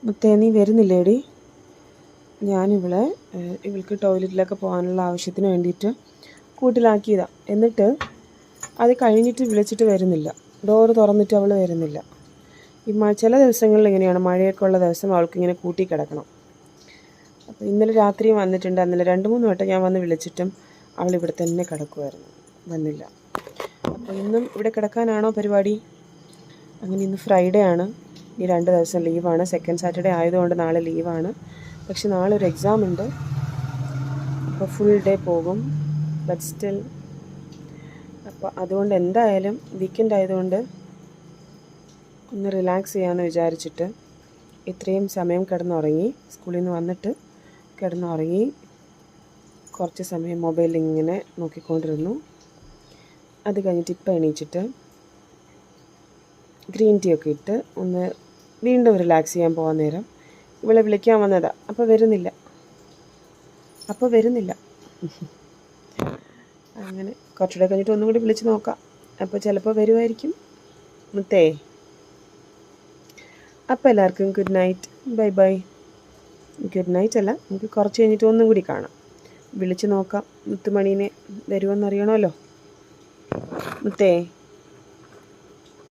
മുത്തേ നീ വരുന്നില്ലേടി? ഇവൾക്ക് ടോയ്ലറ്റിലൊക്കെ പോകാനുള്ള ആവശ്യത്തിന് വേണ്ടിയിട്ട് കൂട്ടിലാക്കിയതാണ്. എന്നിട്ട് അത് കഴിഞ്ഞിട്ട് വിളിച്ചിട്ട് വരുന്നില്ല. ഡോറ് തുറന്നിട്ട് അവൾ വരുന്നില്ല. ചില ദിവസങ്ങളിൽ ഇങ്ങനെയാണ്, മഴയൊക്കെ ഉള്ള ദിവസം അവൾക്കിങ്ങനെ കൂട്ടി കിടക്കണം. അപ്പോൾ ഇന്നലെ രാത്രിയും വന്നിട്ടുണ്ട്. അന്നലെ 2-3 വട്ടം ഞാൻ വന്ന് വിളിച്ചിട്ടും അവൾ ഇവിടെ തന്നെ കിടക്കുമായിരുന്നു, വന്നില്ല. അപ്പോൾ ഇന്നും ഇവിടെ കിടക്കാനാണോ പരിപാടി? അങ്ങനെ ഇന്ന് ഫ്രൈഡേ ആണ്, ഈ 2 ദിവസം ലീവാണ്. സെക്കൻഡ് സാറ്റർഡേ ആയതുകൊണ്ട് നാളെ ലീവാണ്. പക്ഷെ നാളെ ഒരു എക്സാം ഉണ്ട്, അപ്പോൾ ഫുൾ ഡേ പോകും. ബട്ട് സ്റ്റിൽ, അപ്പോൾ അതുകൊണ്ട് എന്തായാലും വീക്കെൻഡ് ആയതുകൊണ്ട് ഒന്ന് റിലാക്സ് ചെയ്യാമെന്ന് വിചാരിച്ചിട്ട് ഇത്രയും സമയം കിടന്നുറങ്ങി. സ്കൂളിൽ നിന്ന് വന്നിട്ട് കിടന്നുറങ്ങി. കുറച്ച് സമയം മൊബൈലിൽ ഇങ്ങനെ നോക്കിക്കൊണ്ടിരുന്നു. അത് കഴിഞ്ഞിട്ട് ഇപ്പം എണീച്ചിട്ട് ഗ്രീൻ ടീ ഒക്കെ ഇട്ട് ഒന്ന് വീണ്ടും റിലാക്സ് ചെയ്യാൻ പോകാൻ നേരം ഇവളെ വിളിക്കാൻ വന്നതാണ്. അപ്പോൾ വരുന്നില്ല. അങ്ങനെ കുറച്ചുകൂടെ കഴിഞ്ഞിട്ട് ഒന്നും കൂടി വിളിച്ച് നോക്കാം. അപ്പോൾ ചിലപ്പോൾ വരുമായിരിക്കും. മുത്തേ, അപ്പോൾ എല്ലാവർക്കും good night, bye bye. Good night അല്ല, നമുക്ക് കുറച്ച് കഴിഞ്ഞിട്ട് ഒന്നും കൂടി കാണാം. വിളിച്ച് നോക്കാം. മുത്തുമണീനെ വരുമെന്നറിയണമല്ലോ. മുത്തേ.